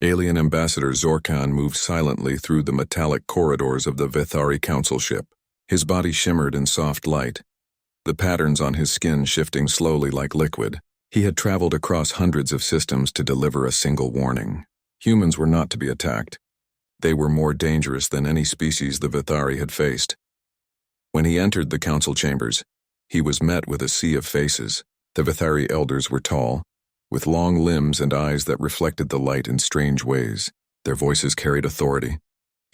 Alien Ambassador Zorkan moved silently through the metallic corridors of the Vithari Council ship. His body shimmered in soft light, the patterns on his skin shifting slowly like liquid. He had traveled across hundreds of systems to deliver a single warning. Humans were not to be attacked. They were more dangerous than any species the Vithari had faced. When he entered the council chambers, he was met with a sea of faces. The Vithari elders were tall, with long limbs and eyes that reflected the light in strange ways. Their voices carried authority,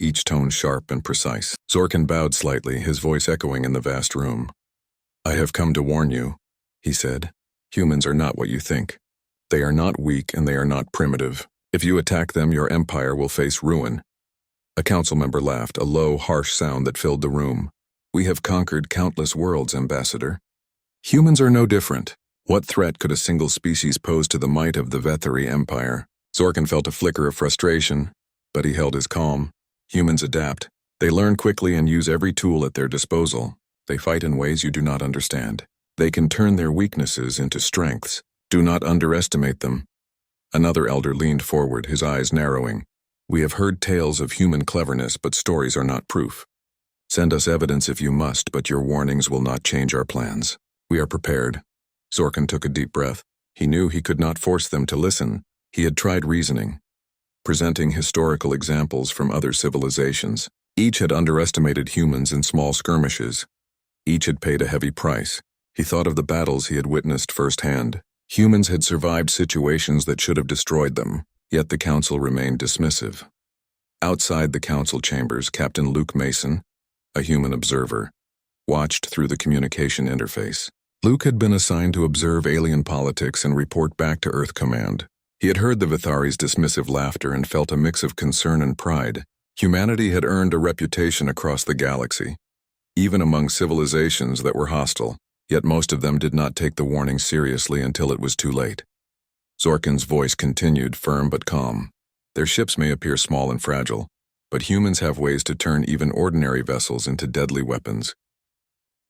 each tone sharp and precise. Zorkan bowed slightly, his voice echoing in the vast room. "I have come to warn you," he said. "Humans are not what you think. They are not weak and they are not primitive. If you attack them, your empire will face ruin." A council member laughed, a low, harsh sound that filled the room. "We have conquered countless worlds, Ambassador. Humans are no different. What threat could a single species pose to the might of the Vethari Empire?" Zorkan felt a flicker of frustration, but he held his calm. Humans adapt. They learn quickly and use every tool at their disposal. They fight in ways you do not understand. They can turn their weaknesses into strengths. Do not underestimate them. Another elder leaned forward, his eyes narrowing. "We have heard tales of human cleverness, but stories are not proof. Send us evidence if you must, but your warnings will not change our plans. We are prepared." Zorkan took a deep breath. He knew he could not force them to listen. He had tried reasoning, presenting historical examples from other civilizations. Each had underestimated humans in small skirmishes. Each had paid a heavy price. He thought of the battles he had witnessed firsthand. Humans had survived situations that should have destroyed them, yet the council remained dismissive. Outside the council chambers, Captain Luke Mason, a human observer, watched through the communication interface. Luke had been assigned to observe alien politics and report back to Earth Command. He had heard the Vithari's dismissive laughter and felt a mix of concern and pride. Humanity had earned a reputation across the galaxy, even among civilizations that were hostile, yet most of them did not take the warning seriously until it was too late. Zorkan's voice continued, firm but calm. "Their ships may appear small and fragile, but humans have ways to turn even ordinary vessels into deadly weapons.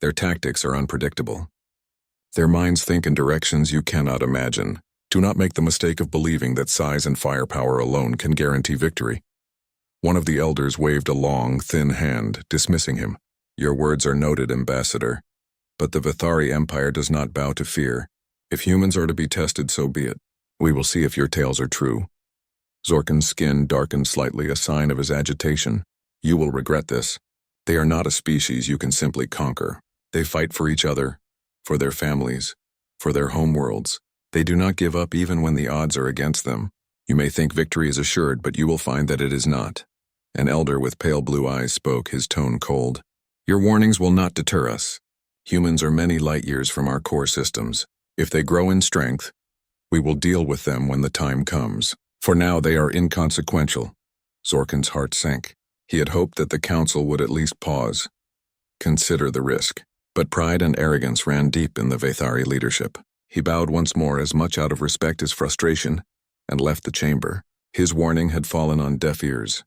Their tactics are unpredictable. Their minds think in directions you cannot imagine. Do not make the mistake of believing that size and firepower alone can guarantee victory." One of the elders waved a long, thin hand, dismissing him. "Your words are noted, Ambassador. But the Vithari Empire does not bow to fear. If humans are to be tested, so be it. We will see if your tales are true." Zorkan's skin darkened slightly, a sign of his agitation. "You will regret this. They are not a species you can simply conquer. They fight for each other, for their families, for their homeworlds. They do not give up even when the odds are against them. You may think victory is assured, but you will find that it is not." An elder with pale blue eyes spoke, his tone cold. "Your warnings will not deter us. Humans are many light years from our core systems. If they grow in strength, we will deal with them when the time comes. For now, they are inconsequential." Zorkan's heart sank. He had hoped that the council would at least pause, consider the risk. But pride and arrogance ran deep in the Vithari leadership. He bowed once more, as much out of respect as frustration, and left the chamber. His warning had fallen on deaf ears.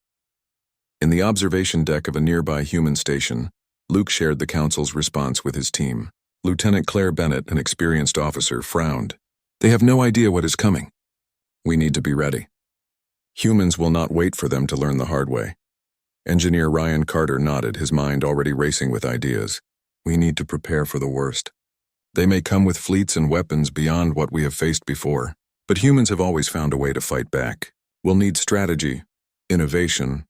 In the observation deck of a nearby human station, Luke shared the council's response with his team. Lieutenant Claire Bennett, an experienced officer, frowned. "They have no idea what is coming. We need to be ready. Humans will not wait for them to learn the hard way." Engineer Ryan Carter nodded, his mind already racing with ideas. "We need to prepare for the worst. They may come with fleets and weapons beyond what we have faced before, but humans have always found a way to fight back. We'll need strategy, innovation,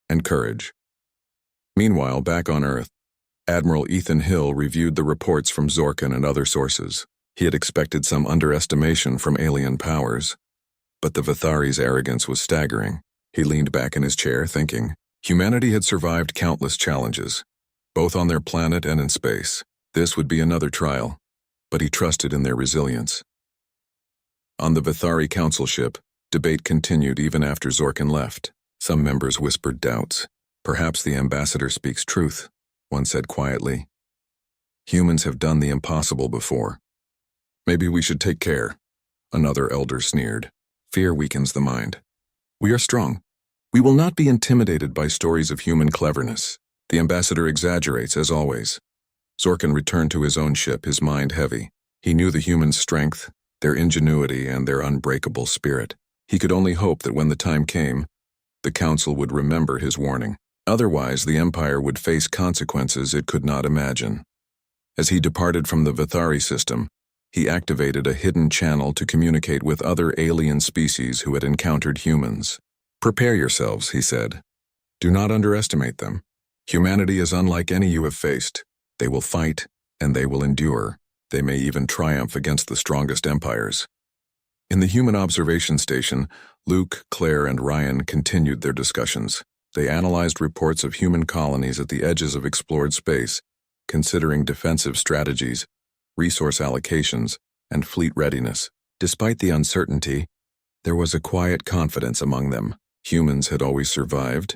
and courage." Meanwhile, back on Earth, Admiral Ethan Hill reviewed the reports from Zorkan and other sources. He had expected some underestimation from alien powers, but the Vithari's arrogance was staggering. He leaned back in his chair, thinking. Humanity had survived countless challenges, both on their planet and in space. This would be another trial, but he trusted in their resilience. On the Vithari Council ship, debate continued even after Zorkan left. Some members whispered doubts. "Perhaps the ambassador speaks truth," one said quietly. "Humans have done the impossible before. Maybe we should take care," another elder sneered. "Fear weakens the mind. We are strong. We will not be intimidated by stories of human cleverness. The ambassador exaggerates, as always." Zorkan returned to his own ship, his mind heavy. He knew the humans' strength, their ingenuity, and their unbreakable spirit. He could only hope that when the time came, the Council would remember his warning. Otherwise, the Empire would face consequences it could not imagine. As he departed from the Vithari system, he activated a hidden channel to communicate with other alien species who had encountered humans. "Prepare yourselves," he said. "Do not underestimate them. Humanity is unlike any you have faced. They will fight, and they will endure. They may even triumph against the strongest empires." In the human observation station, Luke, Claire, and Ryan continued their discussions. They analyzed reports of human colonies at the edges of explored space, considering defensive strategies, resource allocations, and fleet readiness. Despite the uncertainty, there was a quiet confidence among them. Humans had always survived,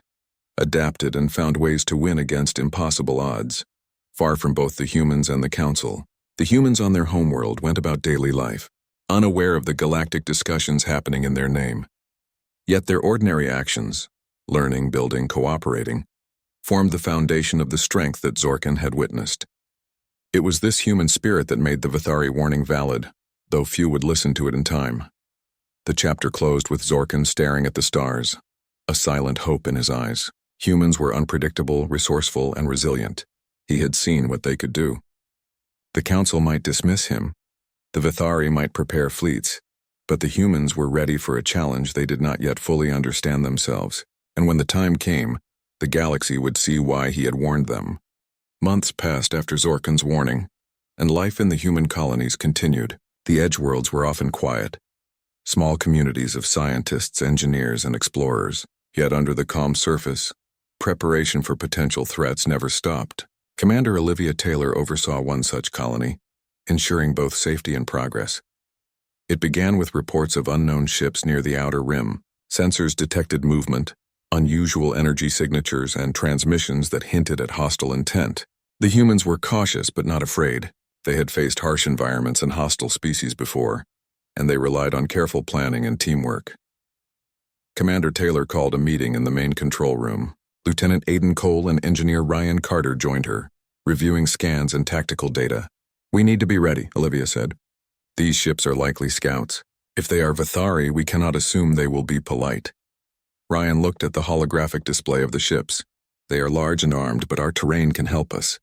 adapted, and found ways to win against impossible odds. Far from both the humans and the Council, the humans on their homeworld went about daily life, unaware of the galactic discussions happening in their name. Yet their ordinary actions, learning, building, cooperating, formed the foundation of the strength that Zorkan had witnessed. It was this human spirit that made the Vithari warning valid, though few would listen to it in time. The chapter closed with Zorkan staring at the stars, a silent hope in his eyes. Humans were unpredictable, resourceful, and resilient. He had seen what they could do. The Council might dismiss him. The Vithari might prepare fleets, but the humans were ready for a challenge they did not yet fully understand themselves. And when the time came, the galaxy would see why he had warned them. Months passed after Zorkan's warning, and life in the human colonies continued. The edge worlds were often quiet, small communities of scientists, engineers, and explorers. Yet under the calm surface, preparation for potential threats never stopped. Commander Olivia Taylor oversaw one such colony, ensuring both safety and progress. It began with reports of unknown ships near the outer rim. Sensors detected movement, unusual energy signatures, and transmissions that hinted at hostile intent. The humans were cautious but not afraid. They had faced harsh environments and hostile species before, and they relied on careful planning and teamwork. Commander Taylor called a meeting in the main control room. Lieutenant Aidan Cole and Engineer Ryan Carter joined her, reviewing scans and tactical data. "We need to be ready," Olivia said. "These ships are likely scouts. If they are Vithari, we cannot assume they will be polite." Ryan looked at the holographic display of the ships. "They are large and armed, but our terrain can help us.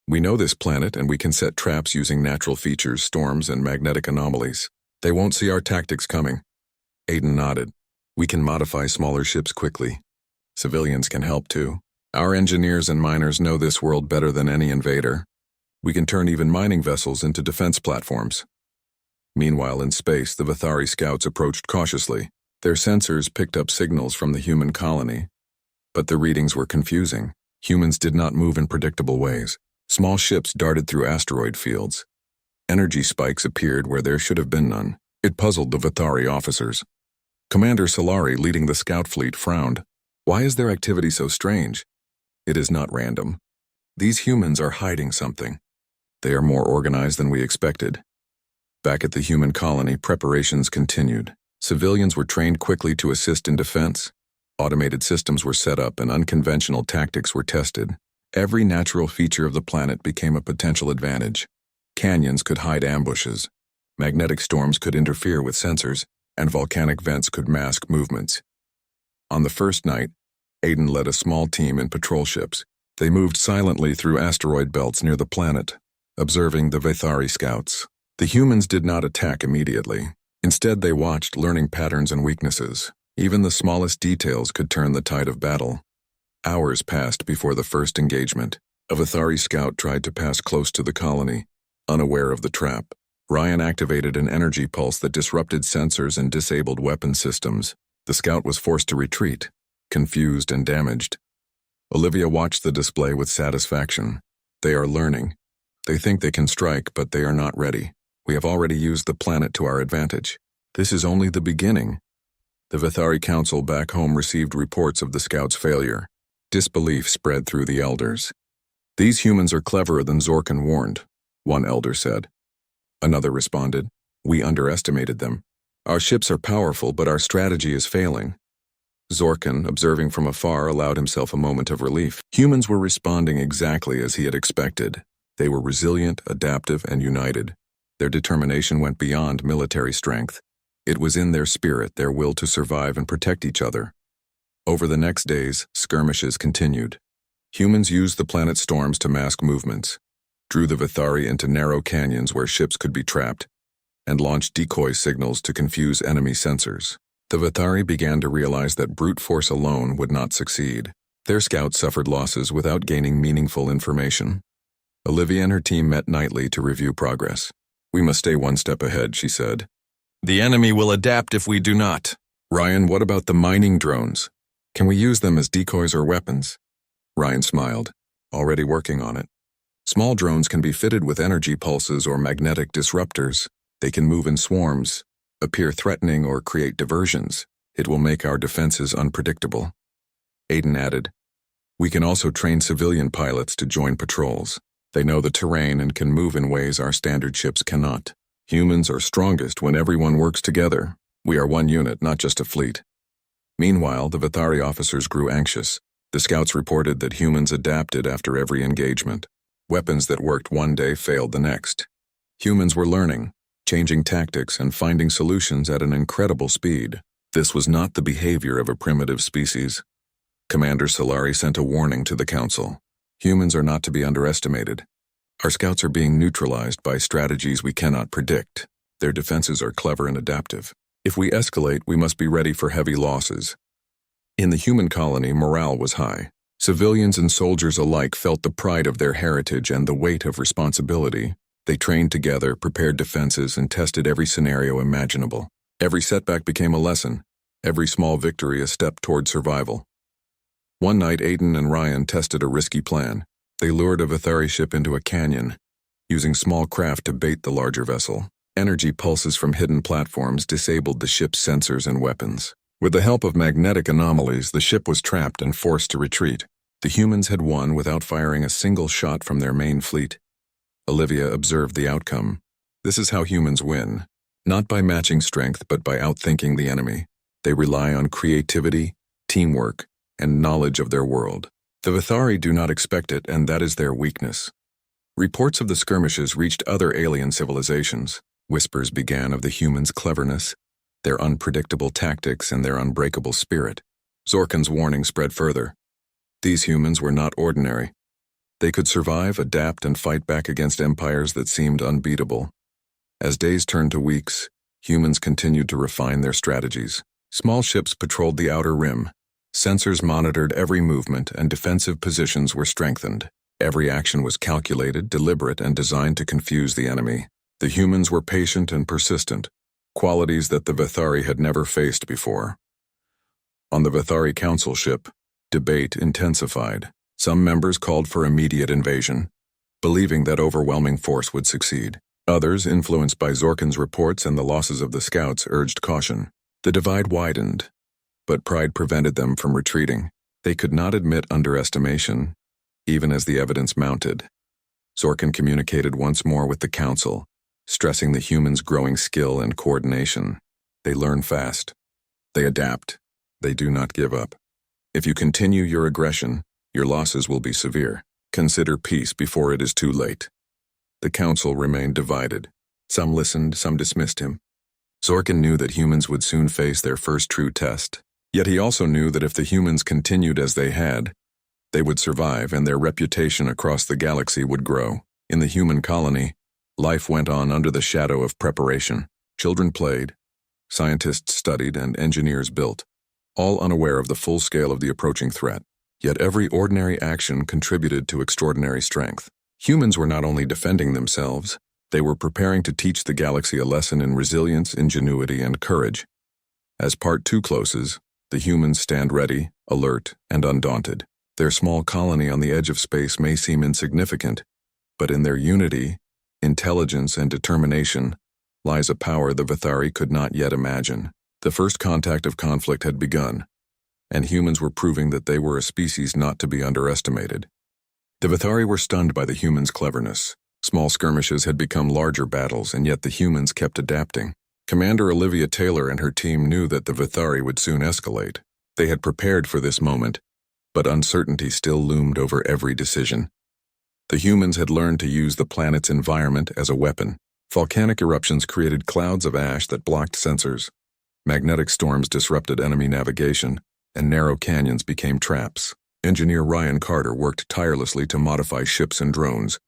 We know this planet, and we can set traps using natural features, storms, and magnetic anomalies. They won't see our tactics coming." Aidan nodded. "We can modify smaller ships quickly. Civilians can help too. Our engineers and miners know this world better than any invader. We can turn even mining vessels into defense platforms." Meanwhile, in space, the Vithari scouts approached cautiously. Their sensors picked up signals from the human colony, but the readings were confusing. Humans did not move in predictable ways. Small ships darted through asteroid fields. Energy spikes appeared where there should have been none. It puzzled the Vithari officers. Commander Solari, leading the scout fleet, frowned. "Why is their activity so strange?" "It is not random. These humans are hiding something. They are more organized than we expected." Back at the human colony, preparations continued. Civilians were trained quickly to assist in defense. Automated systems were set up and unconventional tactics were tested. Every natural feature of the planet became a potential advantage. Canyons could hide ambushes. Magnetic storms could interfere with sensors, and volcanic vents could mask movements. On the first night, Aidan led a small team in patrol ships. They moved silently through asteroid belts near the planet, observing the Vithari scouts. The humans did not attack immediately. Instead, they watched, learning patterns and weaknesses. Even the smallest details could turn the tide of battle. Hours passed before the first engagement. A Vithari scout tried to pass close to the colony, unaware of the trap. Ryan activated an energy pulse that disrupted sensors and disabled weapon systems. The scout was forced to retreat, confused and damaged. Olivia watched the display with satisfaction. They are learning. They think they can strike, but they are not ready. We have already used the planet to our advantage. This is only the beginning. The Vithari Council back home received reports of the scouts' failure. Disbelief spread through the elders. "These humans are cleverer than Zorkan warned," one elder said. Another responded, "We underestimated them. Our ships are powerful, but our strategy is failing." Zorkan, observing from afar, allowed himself a moment of relief. Humans were responding exactly as he had expected. They were resilient, adaptive, and united. Their determination went beyond military strength. It was in their spirit, their will to survive and protect each other. Over the next days, skirmishes continued. Humans used the planet's storms to mask movements, drew the Vithari into narrow canyons where ships could be trapped, and launched decoy signals to confuse enemy sensors. The Vithari began to realize that brute force alone would not succeed. Their scouts suffered losses without gaining meaningful information. Olivia and her team met nightly to review progress. "We must stay one step ahead," she said. "The enemy will adapt if we do not." "Ryan, what about the mining drones? Can we use them as decoys or weapons?" Ryan smiled, already working on it. Small drones can be fitted with energy pulses or magnetic disruptors. They can move in swarms, appear threatening, or create diversions. It will make our defenses unpredictable. Aiden added, "We can also train civilian pilots to join patrols. They know the terrain and can move in ways our standard ships cannot. Humans are strongest when everyone works together. We are one unit, not just a fleet." Meanwhile, the Vithari officers grew anxious. The scouts reported that humans adapted after every engagement. Weapons that worked one day failed the next. Humans were learning, changing tactics, and finding solutions at an incredible speed. This was not the behavior of a primitive species. Commander Solari sent a warning to the Council. "Humans are not to be underestimated. Our scouts are being neutralized by strategies we cannot predict. Their defenses are clever and adaptive. If we escalate, we must be ready for heavy losses." In the human colony, morale was high. Civilians and soldiers alike felt the pride of their heritage and the weight of responsibility. They trained together, prepared defenses, and tested every scenario imaginable. Every setback became a lesson, every small victory a step toward survival. One night, Aiden and Ryan tested a risky plan. They lured a Vithari ship into a canyon, using small craft to bait the larger vessel. Energy pulses from hidden platforms disabled the ship's sensors and weapons. With the help of magnetic anomalies, the ship was trapped and forced to retreat. The humans had won without firing a single shot from their main fleet. Olivia observed the outcome. This is how humans win. Not by matching strength, but by outthinking the enemy. They rely on creativity, teamwork, and knowledge of their world. The Vithari do not expect it, and that is their weakness. Reports of the skirmishes reached other alien civilizations. Whispers began of the humans' cleverness, their unpredictable tactics, and their unbreakable spirit. Zorkan's warning spread further. These humans were not ordinary. They could survive, adapt, and fight back against empires that seemed unbeatable. As days turned to weeks, humans continued to refine their strategies. Small ships patrolled the outer rim. Sensors monitored every movement, and defensive positions were strengthened. Every action was calculated, deliberate, and designed to confuse the enemy. The humans were patient and persistent, qualities that the Vithari had never faced before. On the Vithari Council ship, debate intensified. Some members called for immediate invasion, believing that overwhelming force would succeed. Others, influenced by Zorkan's reports and the losses of the scouts, urged caution. The divide widened, but pride prevented them from retreating. They could not admit underestimation, even as the evidence mounted. Zorkan communicated once more with the Council, stressing the humans' growing skill and coordination. They learn fast. They adapt. They do not give up. If you continue your aggression, your losses will be severe. Consider peace before it is too late. The Council remained divided. Some listened, some dismissed him. Zorkan knew that humans would soon face their first true test. Yet he also knew that if the humans continued as they had, they would survive and their reputation across the galaxy would grow. In the human colony, life went on under the shadow of preparation. Children played, scientists studied, and engineers built, all unaware of the full scale of the approaching threat. Yet every ordinary action contributed to extraordinary strength. Humans were not only defending themselves, they were preparing to teach the galaxy a lesson in resilience, ingenuity, and courage. As Part 2 closes, the humans stand ready, alert, and undaunted. Their small colony on the edge of space may seem insignificant, but in their unity, intelligence, and determination lies a power the Vithari could not yet imagine. The first contact of conflict had begun, and humans were proving that they were a species not to be underestimated. The Vithari were stunned by the humans' cleverness. Small skirmishes had become larger battles, and yet the humans kept adapting. Commander Olivia Taylor and her team knew that the Vithari would soon escalate. They had prepared for this moment, but uncertainty still loomed over every decision. The humans had learned to use the planet's environment as a weapon. Volcanic eruptions created clouds of ash that blocked sensors. Magnetic storms disrupted enemy navigation, and narrow canyons became traps. Engineer Ryan Carter worked tirelessly to modify ships and drones,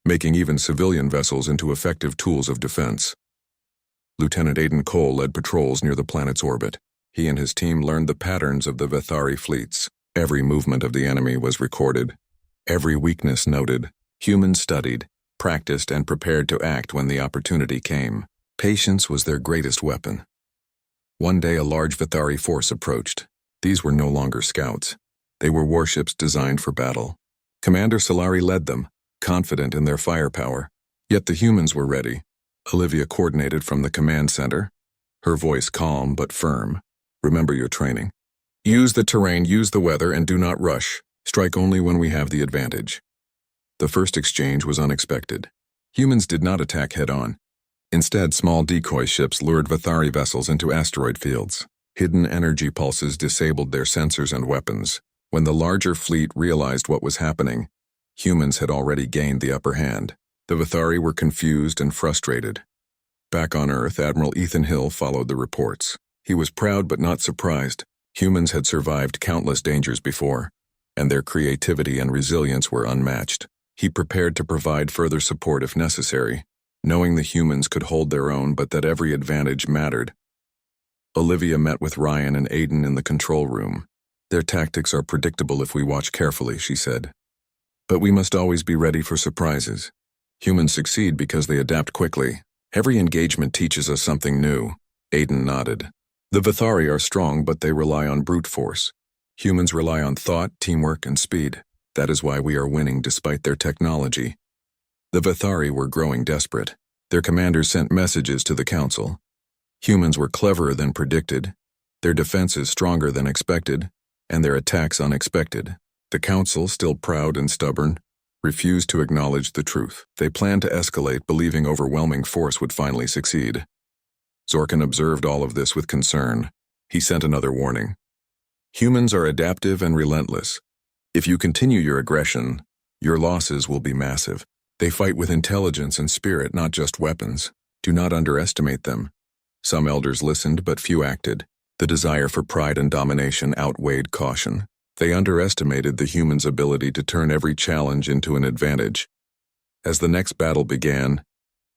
making even civilian vessels into effective tools of defense. Lieutenant Aiden Cole led patrols near the planet's orbit. He and his team learned the patterns of the Vithari fleets. Every movement of the enemy was recorded. Every weakness noted. Humans studied, practiced, and prepared to act when the opportunity came. Patience was their greatest weapon. One day a large Vithari force approached. These were no longer scouts. They were warships designed for battle. Commander Solari led them, confident in their firepower. Yet the humans were ready. Olivia coordinated from the command center, her voice calm but firm. Remember your training. Use the terrain, use the weather, and do not rush. Strike only when we have the advantage. The first exchange was unexpected. Humans did not attack head-on. Instead, small decoy ships lured Vithari vessels into asteroid fields. Hidden energy pulses disabled their sensors and weapons. When the larger fleet realized what was happening, humans had already gained the upper hand. The Vithari were confused and frustrated. Back on Earth, Admiral Ethan Hill followed the reports. He was proud but not surprised. Humans had survived countless dangers before, and their creativity and resilience were unmatched. He prepared to provide further support if necessary, knowing the humans could hold their own but that every advantage mattered. Olivia met with Ryan and Aiden in the control room. Their tactics are predictable if we watch carefully, she said. But we must always be ready for surprises. Humans succeed because they adapt quickly. Every engagement teaches us something new. Aiden nodded. The Vithari are strong, but they rely on brute force. Humans rely on thought, teamwork, and speed. That is why we are winning despite their technology. The Vithari were growing desperate. Their commanders sent messages to the council. Humans were cleverer than predicted, their defenses stronger than expected, and their attacks unexpected. The council, still proud and stubborn, refused to acknowledge the truth. They planned to escalate, believing overwhelming force would finally succeed. Zorkan observed all of this with concern. He sent another warning. Humans are adaptive and relentless. If you continue your aggression, your losses will be massive. They fight with intelligence and spirit, not just weapons. Do not underestimate them. Some elders listened, but few acted. The desire for pride and domination outweighed caution. They underestimated the humans' ability to turn every challenge into an advantage. As the next battle began,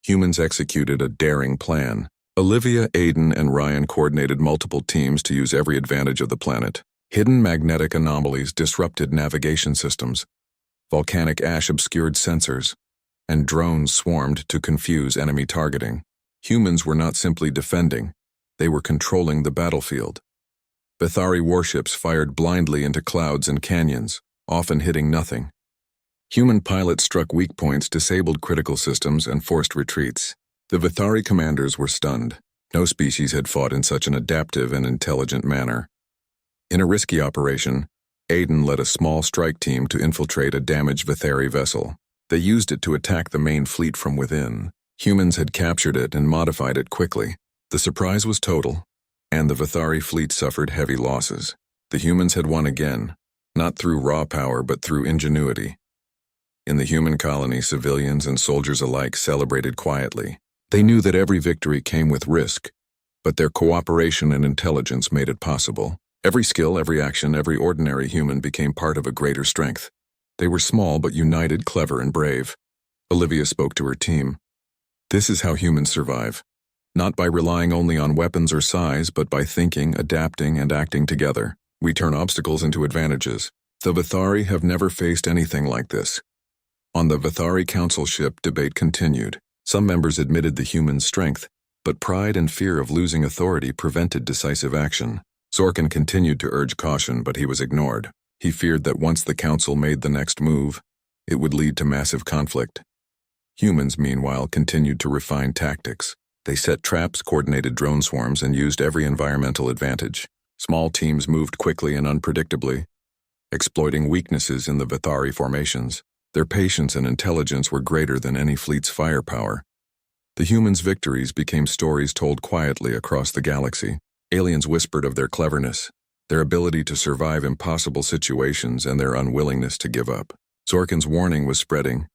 humans executed a daring plan. Olivia, Aiden, and Ryan coordinated multiple teams to use every advantage of the planet. Hidden magnetic anomalies disrupted navigation systems. Volcanic ash obscured sensors, and drones swarmed to confuse enemy targeting. Humans were not simply defending, they were controlling the battlefield. Vithari warships fired blindly into clouds and canyons, often hitting nothing. Human pilots struck weak points, disabled critical systems, and forced retreats. The Vithari commanders were stunned. No species had fought in such an adaptive and intelligent manner. In a risky operation, Aiden led a small strike team to infiltrate a damaged Vithari vessel. They used it to attack the main fleet from within. Humans had captured it and modified it quickly. The surprise was total, and the Vithari fleet suffered heavy losses. The humans had won again, not through raw power but through ingenuity. In the human colony, civilians and soldiers alike celebrated quietly. They knew that every victory came with risk, but their cooperation and intelligence made it possible. Every skill, every action, every ordinary human became part of a greater strength. They were small but united, clever, and brave. Olivia spoke to her team. This is how humans survive. Not by relying only on weapons or size, but by thinking, adapting, and acting together. We turn obstacles into advantages. The Vithari have never faced anything like this. On the Vithari Council ship, debate continued. Some members admitted the humans' strength, but pride and fear of losing authority prevented decisive action. Zorkan continued to urge caution, but he was ignored. He feared that once the council made the next move, it would lead to massive conflict. Humans, meanwhile, continued to refine tactics. They set traps, coordinated drone swarms, and used every environmental advantage. Small teams moved quickly and unpredictably, exploiting weaknesses in the Vithari formations. Their patience and intelligence were greater than any fleet's firepower. The humans' victories became stories told quietly across the galaxy. Aliens whispered of their cleverness, their ability to survive impossible situations, and their unwillingness to give up. Zorkan's warning was spreading,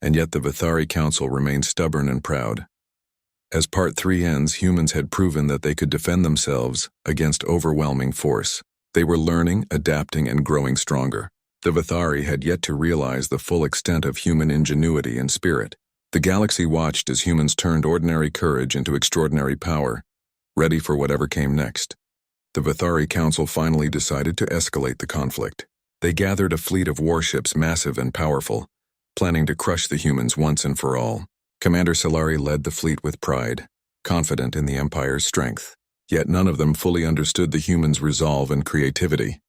and yet the Vithari Council remained stubborn and proud. As Part 3 ends, humans had proven that they could defend themselves against overwhelming force. They were learning, adapting, and growing stronger. The Vithari had yet to realize the full extent of human ingenuity and spirit. The galaxy watched as humans turned ordinary courage into extraordinary power, ready for whatever came next. The Vithari Council finally decided to escalate the conflict. They gathered a fleet of warships massive and powerful, planning to crush the humans once and for all. Commander Solari led the fleet with pride, confident in the Empire's strength. Yet none of them fully understood the humans' resolve and creativity.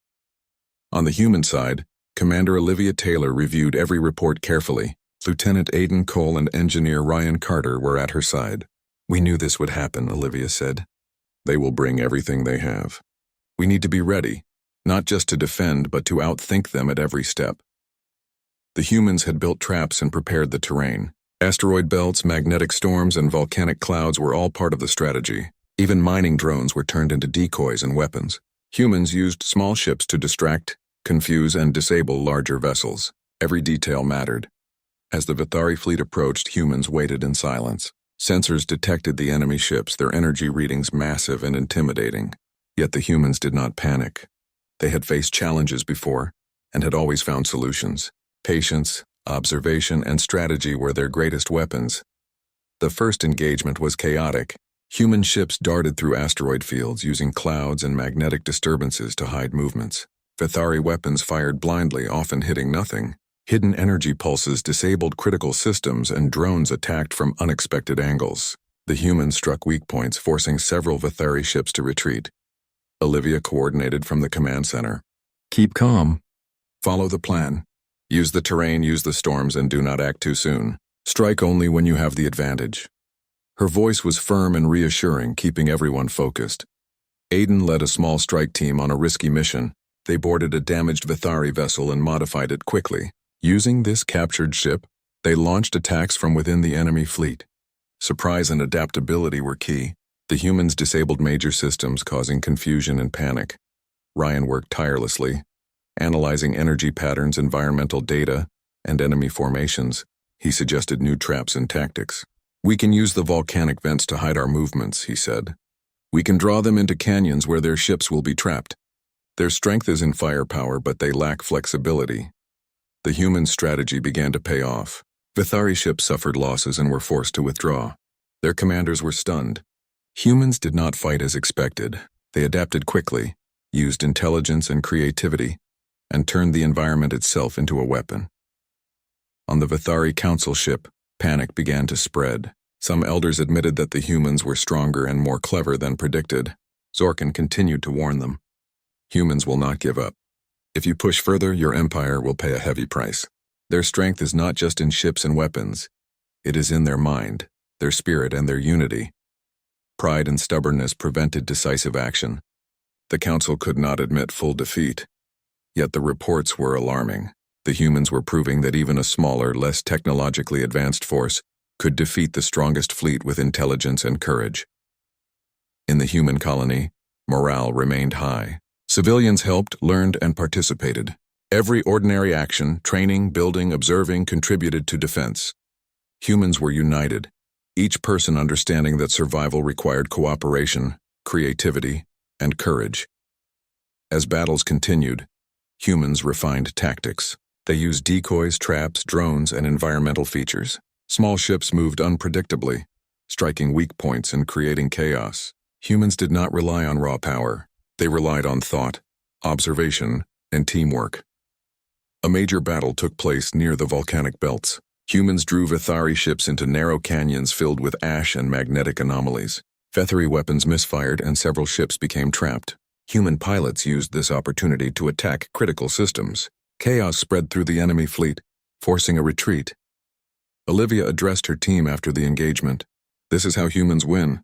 On the human side, Commander Olivia Taylor reviewed every report carefully. Lieutenant Aidan Cole and Engineer Ryan Carter were at her side. "We knew this would happen," Olivia said. "They will bring everything they have. We need to be ready, not just to defend, but to outthink them at every step." The humans had built traps and prepared the terrain. Asteroid belts, magnetic storms, and volcanic clouds were all part of the strategy. Even mining drones were turned into decoys and weapons. Humans used small ships to distract, confuse, and disable larger vessels. Every detail mattered. As the Vithari fleet approached, humans waited in silence. Sensors detected the enemy ships, their energy readings massive and intimidating. Yet the humans did not panic. They had faced challenges before, and had always found solutions. Patience, observation, and strategy were their greatest weapons. The first engagement was chaotic. Human ships darted through asteroid fields using clouds and magnetic disturbances to hide movements. Vithari weapons fired blindly, often hitting nothing. Hidden energy pulses disabled critical systems, and drones attacked from unexpected angles. The humans struck weak points, forcing several Vithari ships to retreat. Olivia coordinated from the command center. "Keep calm. Follow the plan. Use the terrain, use the storms, and do not act too soon. Strike only when you have the advantage." Her voice was firm and reassuring, keeping everyone focused. Aidan led a small strike team on a risky mission. They boarded a damaged Vithari vessel and modified it quickly. Using this captured ship, they launched attacks from within the enemy fleet. Surprise and adaptability were key. The humans disabled major systems, causing confusion and panic. Ryan worked tirelessly, analyzing energy patterns, environmental data, and enemy formations. He suggested new traps and tactics. "We can use the volcanic vents to hide our movements," he said. "We can draw them into canyons where their ships will be trapped. Their strength is in firepower, but they lack flexibility." The human strategy began to pay off. Vithari ships suffered losses and were forced to withdraw. Their commanders were stunned. Humans did not fight as expected. They adapted quickly, used intelligence and creativity, and turned the environment itself into a weapon. On the Vithari Council ship, panic began to spread. Some elders admitted that the humans were stronger and more clever than predicted. Zorkan continued to warn them. "Humans will not give up. If you push further, your empire will pay a heavy price. Their strength is not just in ships and weapons. It is in their mind, their spirit, and their unity." Pride and stubbornness prevented decisive action. The council could not admit full defeat. Yet the reports were alarming. The humans were proving that even a smaller, less technologically advanced force could defeat the strongest fleet with intelligence and courage. In the human colony, morale remained high. Civilians helped, learned, and participated. Every ordinary action, training, building, observing, contributed to defense. Humans were united, each person understanding that survival required cooperation, creativity, and courage. As battles continued, humans refined tactics. They used decoys, traps, drones, and environmental features. Small ships moved unpredictably, striking weak points and creating chaos. Humans did not rely on raw power. They relied on thought, observation, and teamwork. A major battle took place near the volcanic belts. Humans drew Vithari ships into narrow canyons filled with ash and magnetic anomalies. Vithari weapons misfired and several ships became trapped. Human pilots used this opportunity to attack critical systems. Chaos spread through the enemy fleet, forcing a retreat. Olivia addressed her team after the engagement. "This is how humans win.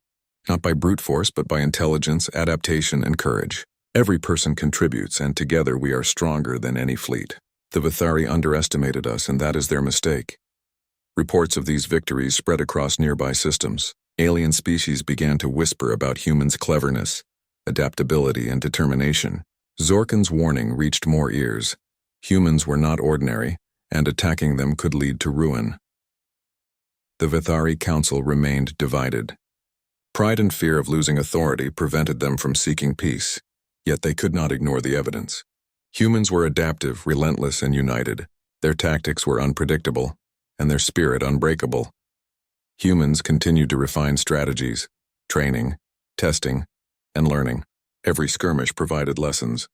Not by brute force, but by intelligence, adaptation, and courage. Every person contributes, and together we are stronger than any fleet. The Vithari underestimated us, and that is their mistake." Reports of these victories spread across nearby systems. Alien species began to whisper about humans' cleverness, adaptability, and determination. Zorkan's warning reached more ears. Humans were not ordinary, and attacking them could lead to ruin. The Vithari Council remained divided. Pride and fear of losing authority prevented them from seeking peace, yet they could not ignore the evidence. Humans were adaptive, relentless, and united. Their tactics were unpredictable, and their spirit unbreakable. Humans continued to refine strategies, training, testing, and learning. Every skirmish provided lessons.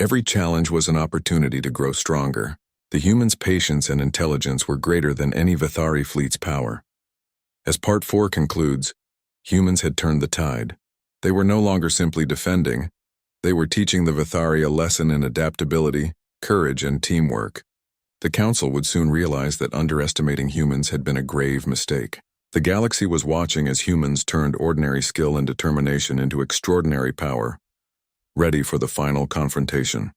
Every challenge was an opportunity to grow stronger. The humans' patience and intelligence were greater than any Vithari fleet's power. As Part 4 concludes, humans had turned the tide. They were no longer simply defending. They were teaching the Vithari a lesson in adaptability, courage, and teamwork. The Council would soon realize that underestimating humans had been a grave mistake. The galaxy was watching as humans turned ordinary skill and determination into extraordinary power, ready for the final confrontation.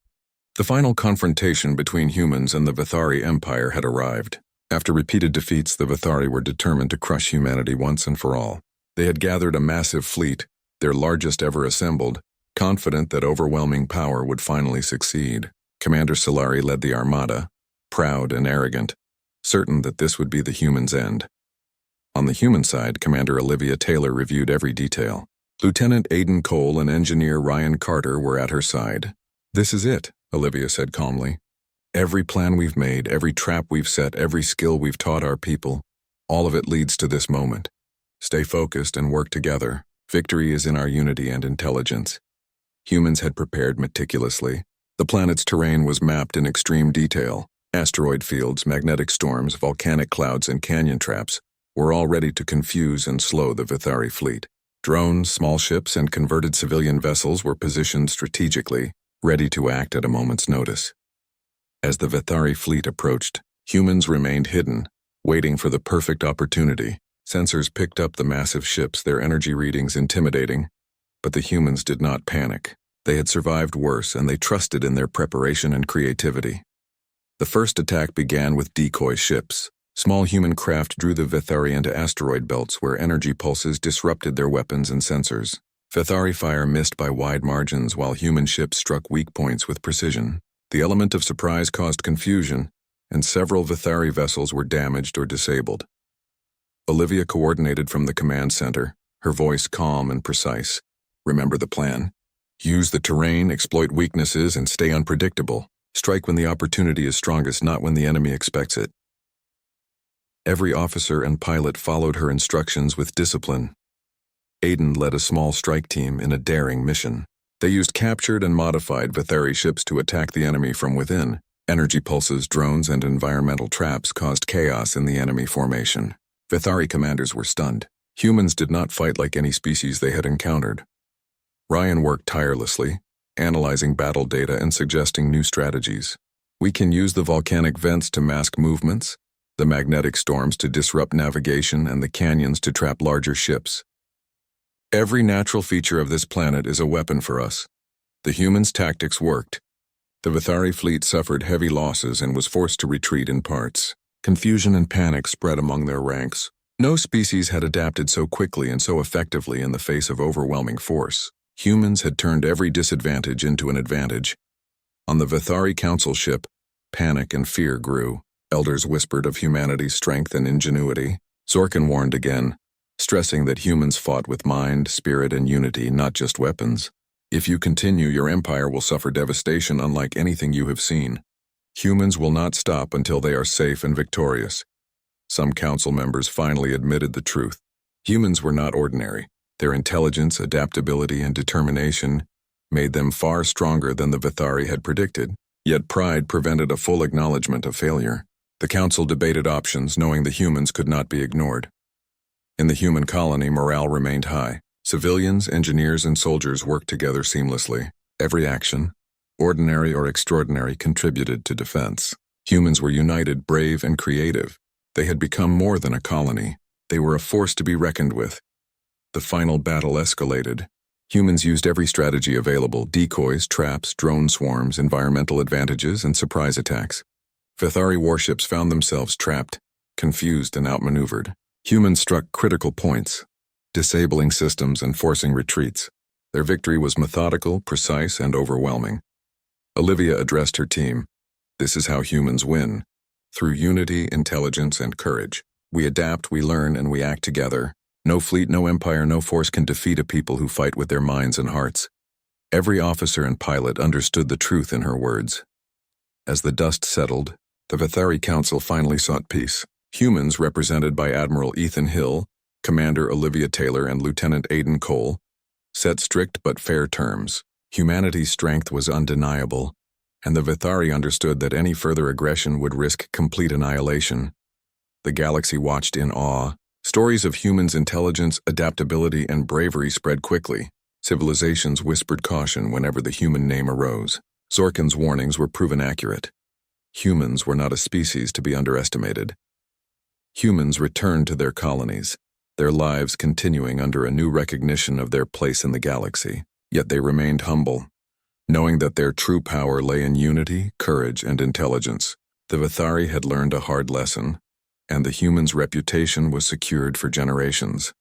The final confrontation between humans and the Vithari Empire had arrived. After repeated defeats, the Vithari were determined to crush humanity once and for all. They had gathered a massive fleet, their largest ever assembled, confident that overwhelming power would finally succeed. Commander Solari led the armada, proud and arrogant, certain that this would be the humans' end. On the human side, Commander Olivia Taylor reviewed every detail. Lieutenant Aidan Cole and Engineer Ryan Carter were at her side. "This is it," Olivia said calmly. "Every plan we've made, every trap we've set, every skill we've taught our people, all of it leads to this moment. Stay focused and work together. Victory is in our unity and intelligence." Humans had prepared meticulously. The planet's terrain was mapped in extreme detail. Asteroid fields, magnetic storms, volcanic clouds, and canyon traps were all ready to confuse and slow the Vithari fleet. Drones, small ships, and converted civilian vessels were positioned strategically, ready to act at a moment's notice. As the Vithari fleet approached, humans remained hidden, waiting for the perfect opportunity. Sensors picked up the massive ships, their energy readings intimidating, but the humans did not panic. They had survived worse, and they trusted in their preparation and creativity. The first attack began with decoy ships. Small human craft drew the Vithari into asteroid belts where energy pulses disrupted their weapons and sensors. Vithari fire missed by wide margins while human ships struck weak points with precision. The element of surprise caused confusion, and several Vithari vessels were damaged or disabled. Olivia coordinated from the command center, her voice calm and precise. "Remember the plan. Use the terrain, exploit weaknesses, and stay unpredictable. Strike when the opportunity is strongest, not when the enemy expects it." Every officer and pilot followed her instructions with discipline. Aidan led a small strike team in a daring mission. They used captured and modified Vithari ships to attack the enemy from within. Energy pulses, drones, and environmental traps caused chaos in the enemy formation. Vithari commanders were stunned. Humans did not fight like any species they had encountered. Ryan worked tirelessly, analyzing battle data and suggesting new strategies. "We can use the volcanic vents to mask movements, the magnetic storms to disrupt navigation, and the canyons to trap larger ships. Every natural feature of this planet is a weapon for us." The humans' tactics worked. The Vithari fleet suffered heavy losses and was forced to retreat in parts. Confusion and panic spread among their ranks. No species had adapted so quickly and so effectively in the face of overwhelming force. Humans had turned every disadvantage into an advantage. On the Vithari Council ship, panic and fear grew. Elders whispered of humanity's strength and ingenuity. Zorkan warned again, stressing that humans fought with mind, spirit, and unity, not just weapons. "If you continue, your empire will suffer devastation unlike anything you have seen. Humans will not stop until they are safe and victorious." Some council members finally admitted the truth. Humans were not ordinary. Their intelligence, adaptability, and determination made them far stronger than the Vithari had predicted. Yet pride prevented a full acknowledgement of failure. The council debated options, knowing the humans could not be ignored. In the human colony, morale remained high. Civilians, engineers, and soldiers worked together seamlessly. Every action, ordinary or extraordinary, contributed to defense. Humans were united, brave, and creative. They had become more than a colony. They were a force to be reckoned with. The final battle escalated. Humans used every strategy available: decoys, traps, drone swarms, environmental advantages, and surprise attacks. Vithari warships found themselves trapped, confused, and outmaneuvered. Humans struck critical points, disabling systems and forcing retreats. Their victory was methodical, precise, and overwhelming. Olivia addressed her team. "This is how humans win. Through unity, intelligence, and courage. We adapt, we learn, and we act together. No fleet, no empire, no force can defeat a people who fight with their minds and hearts. Every officer and pilot understood the truth in her words. As the dust settled, the Vithari Council finally sought peace. Humans, represented by Admiral Ethan Hill, Commander Olivia Taylor, and Lieutenant Aidan Cole, set strict but fair terms. Humanity's strength was undeniable, and the Vithari understood that any further aggression would risk complete annihilation. The galaxy watched in awe. Stories of humans' intelligence, adaptability, and bravery spread quickly. Civilizations whispered caution whenever the human name arose. Zorkan's warnings were proven accurate. Humans were not a species to be underestimated. Humans returned to their colonies, their lives continuing under a new recognition of their place in the galaxy. Yet they remained humble, knowing that their true power lay in unity, courage, and intelligence. The Vithari had learned a hard lesson, and the humans' reputation was secured for generations.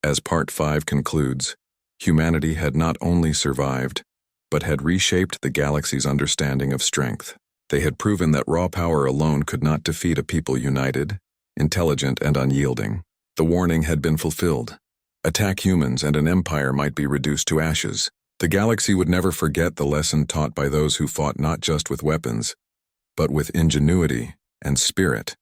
As Part 5 concludes, humanity had not only survived, but had reshaped the galaxy's understanding of strength. They had proven that raw power alone could not defeat a people united, intelligent, and unyielding. The warning had been fulfilled. Attack humans and an empire might be reduced to ashes. The galaxy would never forget the lesson taught by those who fought not just with weapons, but with ingenuity and spirit.